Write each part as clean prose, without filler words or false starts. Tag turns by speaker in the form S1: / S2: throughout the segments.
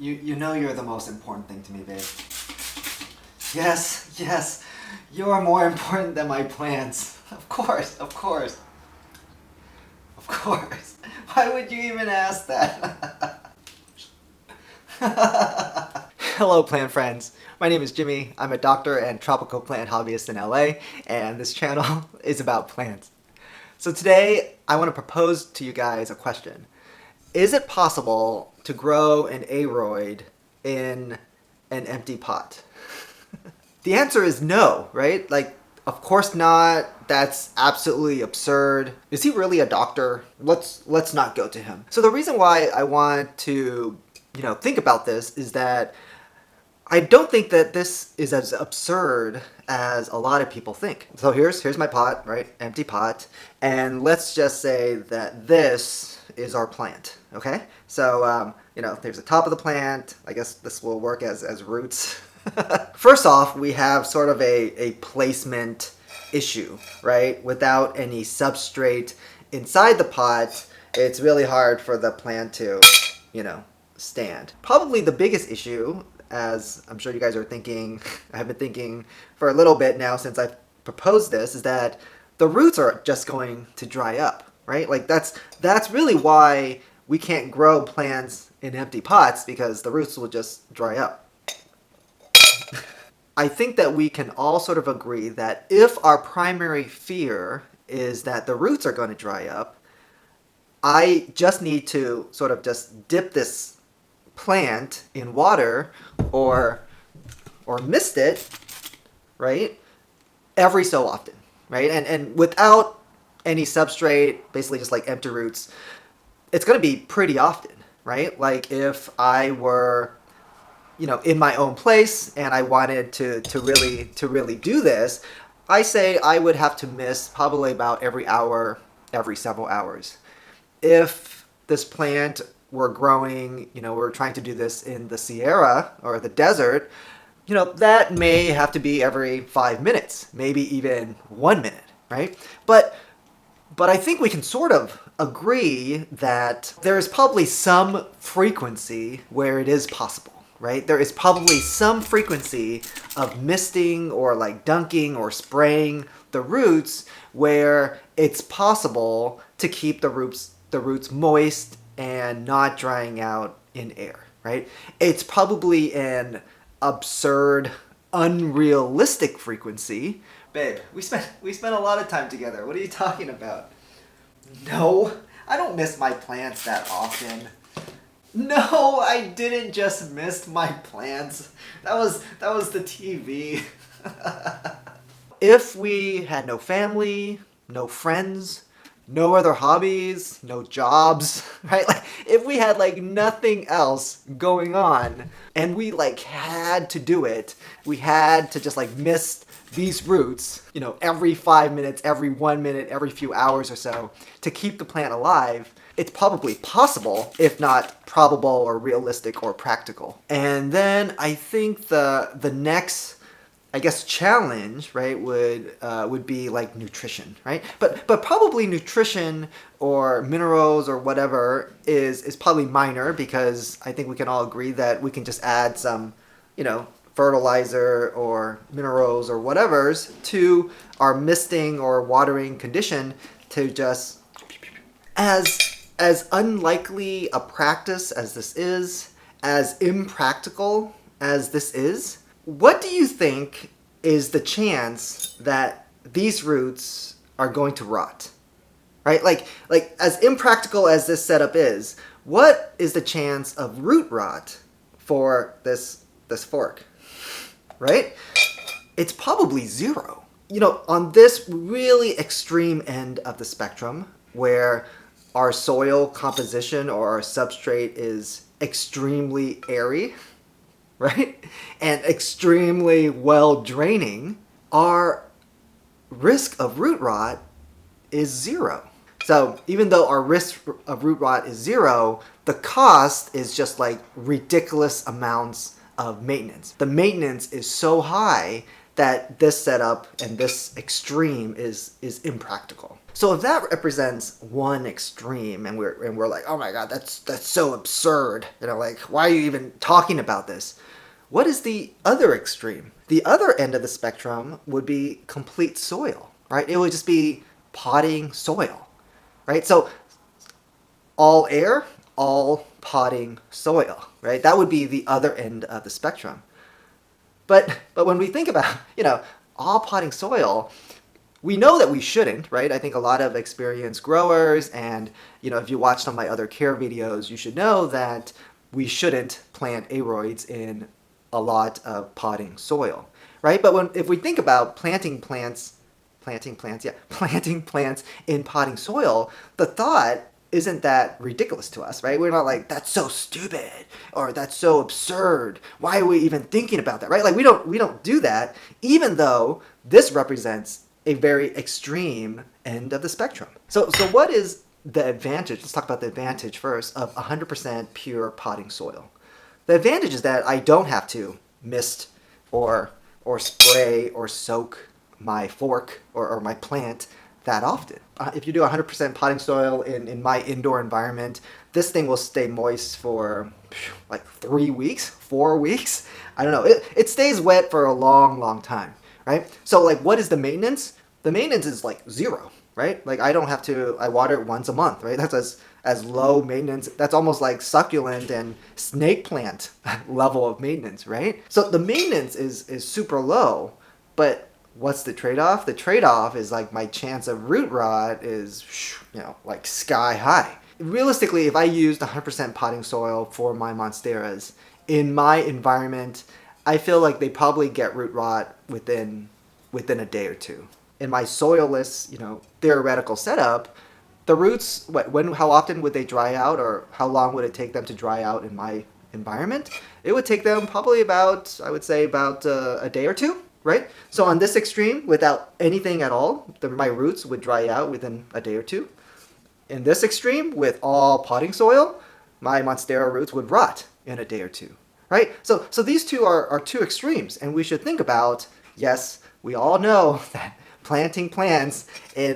S1: You know you're the most important thing to me, babe. Yes, yes. You're more important than my plants. Of course, of course. Of course. Why would you even ask that? Hello, plant friends. My name is Jimmy. I'm a doctor and tropical plant hobbyist in LA, and this channel is about plants. So today, I want to propose to you guys a question. Is it possible to grow an aroid in an empty pot? The answer is no, right? Like, of course not. That's absolutely absurd. Is he really a doctor? Let's not go to him. So the reason why I want to, think about this is that I don't think that this is as absurd as a lot of people think. So here's my pot, right? Empty pot. And let's just say that this is our plant, okay? So, there's the top of the plant. I guess this will work as roots. First off, we have sort of a placement issue, right? Without any substrate inside the pot, it's really hard for the plant to, stand. Probably the biggest issue, as I'm sure you guys are thinking, I've been thinking for a little bit now since I've proposed this, is that the roots are just going to dry up, right? Like that's really why we can't grow plants in empty pots, because the roots will just dry up. I think that we can all sort of agree that if our primary fear is that the roots are going to dry up, I just need to sort of just dip this plant in water or mist it, right, every so often, right? And without any substrate, basically just like empty roots, it's going to be pretty often, right? Like if I were in my own place and I wanted to really do this, I say I would have to mist probably about every hour, every several hours. If this plant were growing, we're trying to do this in the Sierra or the desert, that may have to be every 5 minutes, maybe even 1 minute, right? But I think we can sort of agree that there is probably some frequency where it is possible. Right? There is probably some frequency of misting or like dunking or spraying the roots where it's possible to keep the roots moist and not drying out in air, right? It's probably an absurd, unrealistic frequency. Babe, we spent a lot of time together. What are you talking about? No, I don't miss my plants that often. No, I didn't just miss my plants. That was the TV. If we had no family, no friends, no other hobbies, no jobs, right? Like if we had like nothing else going on and we like had to do it, we had to just like mist these roots, every 5 minutes, every 1 minute, every few hours or so to keep the plant alive, it's probably possible, if not probable or realistic or practical. And then I think the next, I guess, challenge, right, would be like nutrition, right? But probably nutrition or minerals or whatever is probably minor, because I think we can all agree that we can just add some, fertilizer or minerals or whatever's to our misting or watering condition to just, as unlikely a practice as this is, as impractical as this is, what do you think is the chance that these roots are going to rot? Right? Like as impractical as this setup is, what is the chance of root rot for this fork? Right? It's probably zero. On this really extreme end of the spectrum, where our soil composition or our substrate is extremely airy, right? And extremely well draining, our risk of root rot is zero. So even though our risk of root rot is zero, the cost is just like ridiculous amounts of maintenance. The maintenance is so high that this setup and this extreme is impractical. So if that represents one extreme, and we're like, oh my god, that's so absurd, like, why are you even talking about this? What is the other extreme? The other end of the spectrum would be complete soil, right? It would just be potting soil, right? So all air, all potting soil, right? That would be the other end of the spectrum. But when we think about, all potting soil, we know that we shouldn't, right? I think a lot of experienced growers, and if you watch some of my other care videos, you should know that we shouldn't plant aroids in a lot of potting soil, right? But if we think about planting plants in potting soil, the thought isn't that ridiculous to us, right? We're not like, that's so stupid, or that's so absurd. Why are we even thinking about that, right? Like, we don't do that, even though this represents a very extreme end of the spectrum. So what is the advantage? Let's talk about the advantage first of 100% pure potting soil. The advantage is that I don't have to mist or spray or soak my fork or my plant that often. If you do 100% potting soil in my indoor environment, this thing will stay moist for like 3 weeks, 4 weeks. I don't know. It stays wet for a long, long time, right? So like, what is the maintenance? The maintenance is like 0, right? Like, I don't have to, I water it once a month, right? That's as low maintenance. That's almost like succulent and snake plant level of maintenance, right? So the maintenance is super low, but what's the trade-off? The trade-off is like my chance of root rot is, like sky high. Realistically, if I used 100% potting soil for my Monsteras in my environment, I feel like they probably get root rot within a day or two. In my soilless, theoretical setup, the roots, how often would they dry out, or how long would it take them to dry out in my environment? It would take them probably about, I would say, about a day or two, right? So on this extreme, without anything at all, my roots would dry out within a day or two. In this extreme, with all potting soil, my Monstera roots would rot in a day or two, right? So these two are two extremes, and we should think about, yes, we all know that planting plants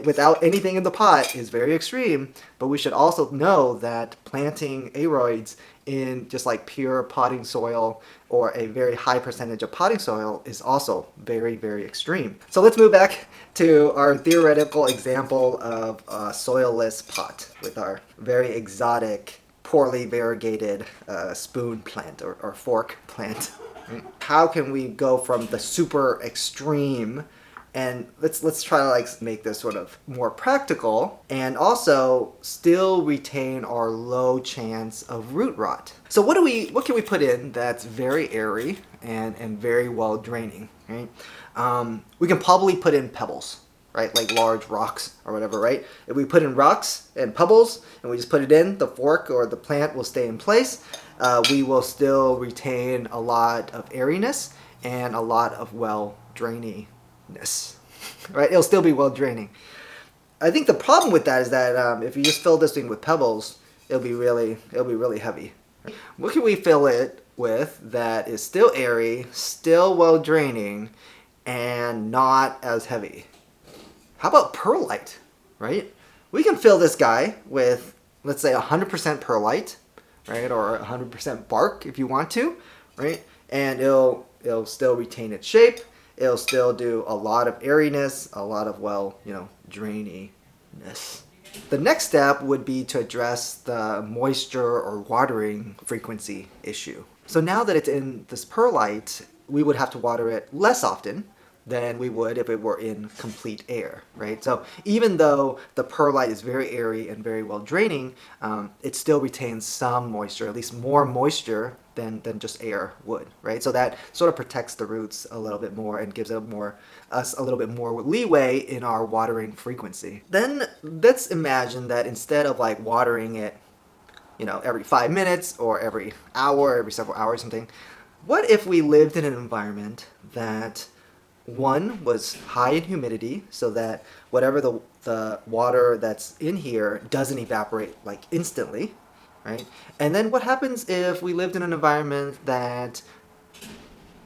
S1: without anything in the pot is very extreme, but we should also know that planting aroids in just like pure potting soil or a very high percentage of potting soil is also very, very extreme. So let's move back to our theoretical example of a soilless pot with our very exotic, poorly variegated spoon plant or fork plant. How can we go from the super extreme, and let's try to like make this sort of more practical and also still retain our low chance of root rot? So what can we put in that's very airy and very well draining, right? We can probably put in pebbles, right? Like large rocks or whatever, right? If we put in rocks and pebbles and we just put it in, the fork or the plant will stay in place. We will still retain a lot of airiness and a lot of well draininess, right? It'll still be well draining. I think the problem with that is that if you just fill this thing with pebbles, it'll be really heavy. What can we fill it with that is still airy, still well draining, and not as heavy? How about perlite, right? We can fill this guy with, let's say, 100% perlite, right, or 100% bark if you want to, right? And it'll still retain its shape. It'll still do a lot of airiness, a lot of, well, draininess. The next step would be to address the moisture or watering frequency issue. So now that it's in this perlite, we would have to water it less often than we would if it were in complete air, right? So even though the perlite is very airy and very well draining, it still retains some moisture, at least more moisture than just air would, right? So that sort of protects the roots a little bit more and gives us a little bit more leeway in our watering frequency. Then let's imagine that instead of like watering it, every 5 minutes or every hour, every several hours, something, what if we lived in an environment that one was high in humidity, so that whatever the water that's in here doesn't evaporate like instantly, right? And then what happens if we lived in an environment that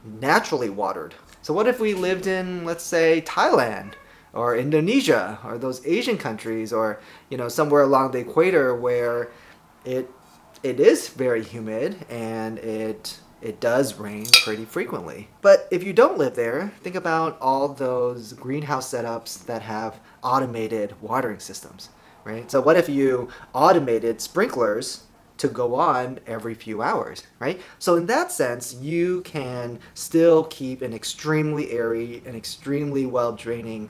S1: naturally watered? So what if we lived in, let's say, Thailand or Indonesia or those Asian countries, or somewhere along the equator where it is very humid and it does rain pretty frequently. But if you don't live there, think about all those greenhouse setups that have automated watering systems, right? So what if you automated sprinklers to go on every few hours, right? So in that sense, you can still keep an extremely airy and extremely well draining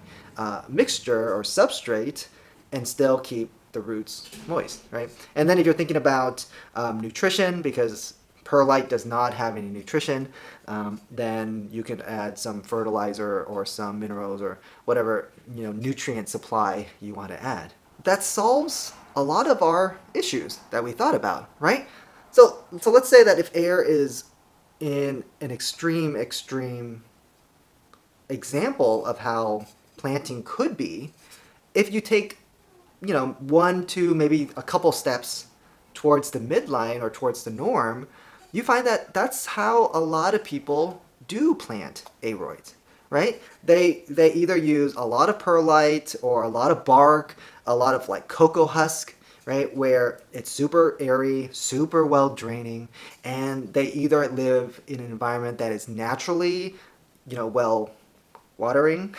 S1: mixture or substrate and still keep the roots moist, right? And then if you're thinking about nutrition, because perlite does not have any nutrition, then you can add some fertilizer or some minerals or whatever nutrient supply you want to add. That solves a lot of our issues that we thought about, right? So let's say that if air is in an extreme example of how planting could be, if you take one, two, maybe a couple steps towards the midline or towards the norm, you find that that's how a lot of people do plant aroids, right? They either use a lot of perlite or a lot of bark, a lot of like cocoa husk, right? Where it's super airy, super well draining, and they either live in an environment that is naturally, well watering,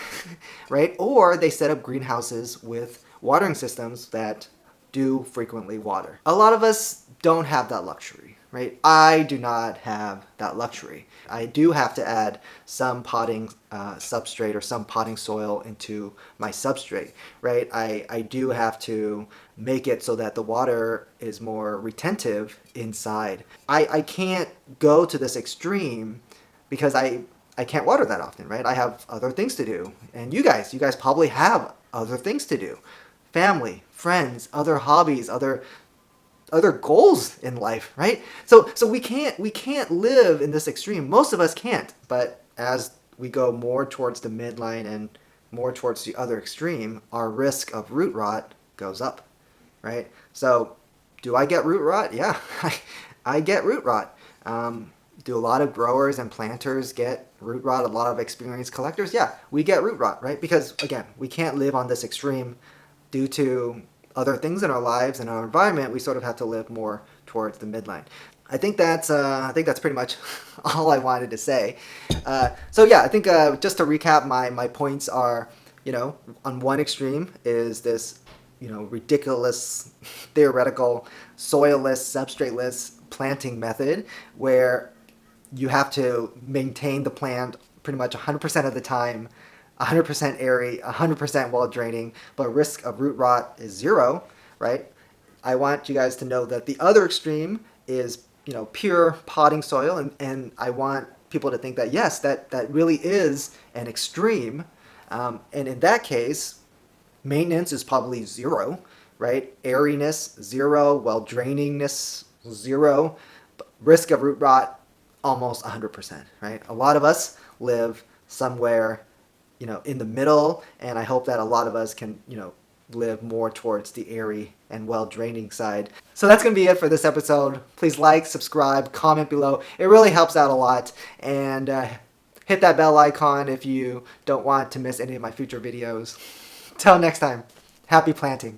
S1: right? Or they set up greenhouses with watering systems that do frequently water. A lot of us don't have that luxury, right? I do not have that luxury. I do have to add some potting substrate or some potting soil into my substrate, right? I do have to make it so that the water is more retentive inside. I can't go to this extreme because I can't water that often, right? I have other things to do. And you guys probably have other things to do. Family, friends, other hobbies, other goals in life, right? So we can't live in this extreme. Most of us can't. But as we go more towards the midline and more towards the other extreme, our risk of root rot goes up, right? So do I get root rot? Yeah, I get root rot. Do a lot of growers and planters get root rot? A lot of experienced collectors? Yeah, we get root rot, right? Because again, we can't live on this extreme due to other things in our lives and our environment. We sort of have to live more towards the midline. I think that's pretty much all I wanted to say. So yeah, I think just to recap, my points are, on one extreme is this, ridiculous theoretical soilless, substrateless planting method where you have to maintain the plant pretty much 100% of the time, 100% airy, 100% well draining, but risk of root rot is 0, right? I want you guys to know that the other extreme is, pure potting soil, and I want people to think that yes, that really is an extreme, and in that case, maintenance is probably 0, right? Airiness 0, well drainingness 0, risk of root rot almost 100%, right? A lot of us live somewhere in the middle, and I hope that a lot of us can, live more towards the airy and well-draining side. So that's going to be it for this episode. Please like, subscribe, comment below. It really helps out a lot. And hit that bell icon if you don't want to miss any of my future videos. Till next time, happy planting.